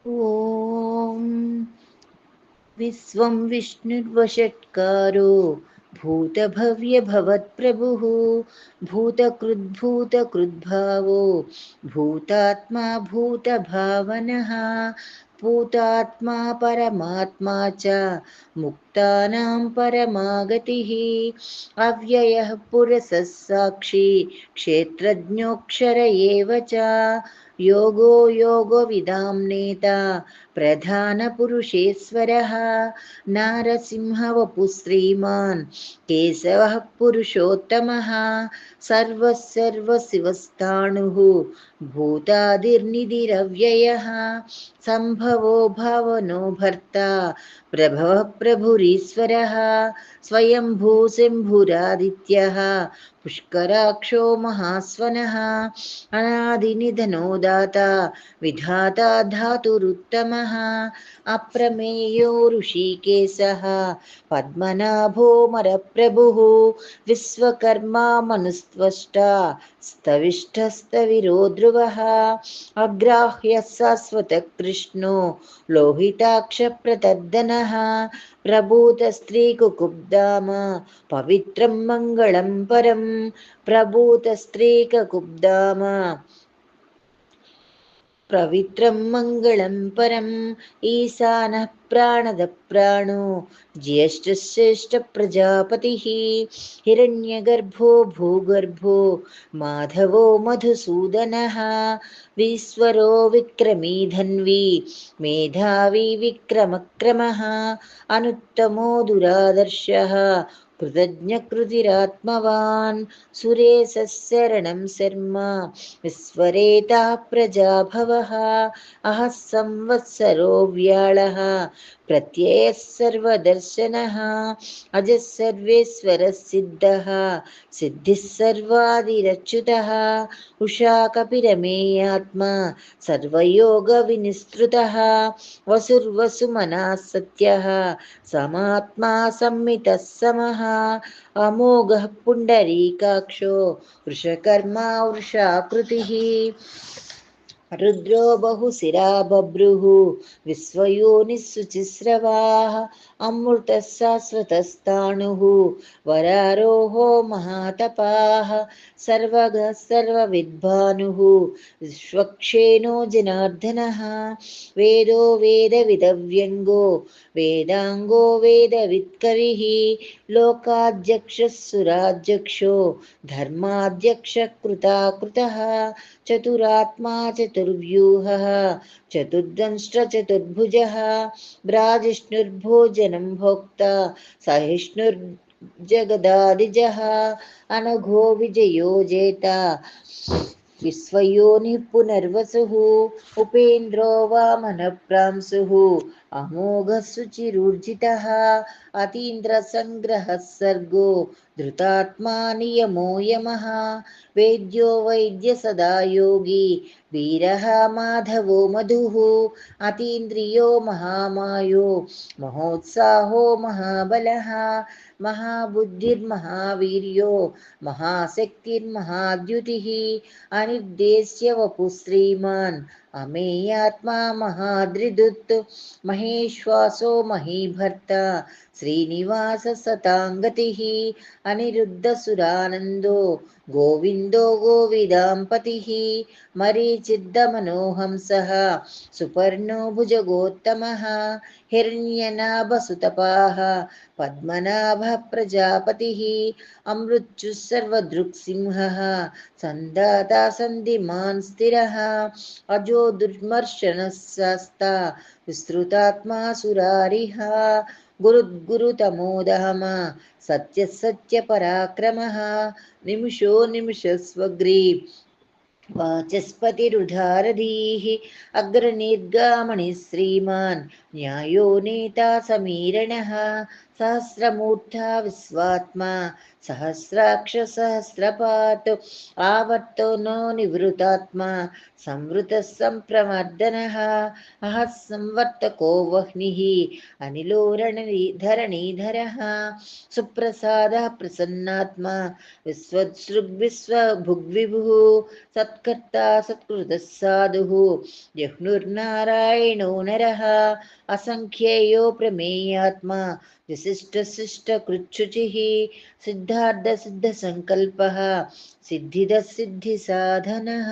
ఓం విశ్వం విష్ణుర్వషట్కారో భూతభవ్యభవత్ప్రభుః భూతకృద్భూతకృద్భావో భూతాత్మా భూతభావనః భూతాత్మా పరమాత్మా చ ముక్తానాం పరమాగతిః అవ్యయః పురసః సాక్షి క్షేత్రజ్ఞోక్షర ఏవ చ యోగో యోగవిదాం నేత ప్రధానపురుషేశ్వరः నారసింహవపు శ్రీమాన్ కేశవः పురుషోత్తమः సర్వశివస్థాణుः భూతాదిర్నిధిరవ్యయः సంభవో భావనో భర్త ప్రభవః ప్రభురీశ్వరः స్వయంభూ శంభురాదిత్యः పుష్కరాక్షో మహాస్వనः అనాదినిధనో దాత విధాతా ధాతురుత్తమः అప్రమేయో ఋషికేశः పద్మనాభోమరప్రభుः విశ్వకర్మా మనుస్త్వష్టా స్తవిష్టస్తవిరో ధ్రువः అగ్రాహ్యः శాశ్వతః కృష్ణో లోహితాక్ష ప్రతర్దనः ప్రభూతస్త్రీకుకుబ్ధామ పవిత్రం మంగళం పరం ప్రభూతస్త్రీకుబ్ధామ పవిత్రం మంగళం పరం ఈశానః ప్రాణద ప్రాణో జ్యేష్ఠశ్రేష్ఠ ప్రజాపతిః హిరణ్యగర్భో భూగర్భో మాధవో మధుసూదనः విశ్వరో విక్రమీ ధన్వీ మేధావి విక్రమక్రమः అనుత్తమో దురాదర్శः కృతజ్ఞకృతిరాత్మవాన్ సురేశः శరణం శర్మ విశ్వరేతా ప్రజాభవः అహः సంవత్సరో వ్యాళः ప్రత్యయः సర్వదర్శనः అజः సర్వేశ్వరः సిద్ధः సిద్ధిः సర్వాదిరచ్యుతः ఉషా కపిరమేయాత్మా సర్వయోగ వినిస్తృతः వసుర్వసుమనः సత్యः సమాత్మా సంమితः సమः అమోఘః పుండరీకాక్షో వృషకర్మా వృషాకృతిः రుద్రో బహుశిరా బభ్రుః విశ్వయోనిః శుచిస్రవాः అమృతः శాశ్వతస్థాణుః వరారోహో మహాతపాः సర్వగः సర్వవిద్భానుః విశ్వక్షేణో జనార్దనः వేదో వేదవిదవ్యంగో వేదాంగో వేదవిత్కవిః లోకాధ్యక్షः సురాధ్యక్షో ధర్మాధ్యక్షः కృతాకృతः చతురాత్మా చతుర్వ్యూహः చతుర్దంష్ట్ర చతుర్భుజः భ్రాజిష్ణుర్భోజనం భోక్తా సహిష్ణుర్జగదాదిజः అనఘో విజయో జేత విశ్వయోనిః పునర్వసుః ఉపేంద్రో వామనప్రాంశుః అమోఘः శుచిరూర్జితः అతీంద్రసంగ్రహः సర్గో ధృతాత్మా నియమో యమः వేద్యో వైద్య సదా యోగి వీరः మాధవో మధుః అతీంద్రియో మహామాయో మహోత్సాహో మహాబలः మహాబుద్ధిర్మహావీర్యో మహాశక్తిర్మహాద్యుతిः అనిర్దేశ్య వపు శ్రీమాన్ అమేయాత్మా మహాద్రిదుత్ మహేశ్వాసో మహీభర్త శ్రీనివాస సతాంగతిః అనిరుద్ధసురానందో గోవిందో గోవిదాంపతిః మరీచిద్దమనోహంసః సుపర్ణో భుజగోత్తమः హిరణ్యనాభసుతపాः పద్మనాభ ప్రజాపతిః అమృత్యుః సర్వదృక్సింహः సందాతా సంధిమాన్ స్థిరः అజో దుర్మర్షణः శాస్తా విస్తృతాత్మా సురారిః గురుతమోదహమ సత్యపరాక్రమः నిమిషో నిమిషస్వగ్రీ వాచస్పతిరుధారధీః అగ్రనిర్గామణి శ్రీమాన్ న్యాయో నేతా సమీరణः सहस्रमूर्धा विश्वात्मा सहस्राक्ष सहस्रपात् आवर्तो नो निवृतात्मा संवृतः सम्प्रमर्दनः अहः संवर्तको वह्निः अनिलो धरणीधरः सुप्रसादः प्रसन्नात्मा विश्वभुग्विभुः सत्कर्ता सत्कृतः साधुः जह्नुर्नारायणो नरः असङ्ख्येयो प्रमेयात्मा विशिष्टशिष्टकृच्छुचिः सिद्धार्थसिद्धसङ्कल्पः सिद्धिदः सिद्धिसाधनः।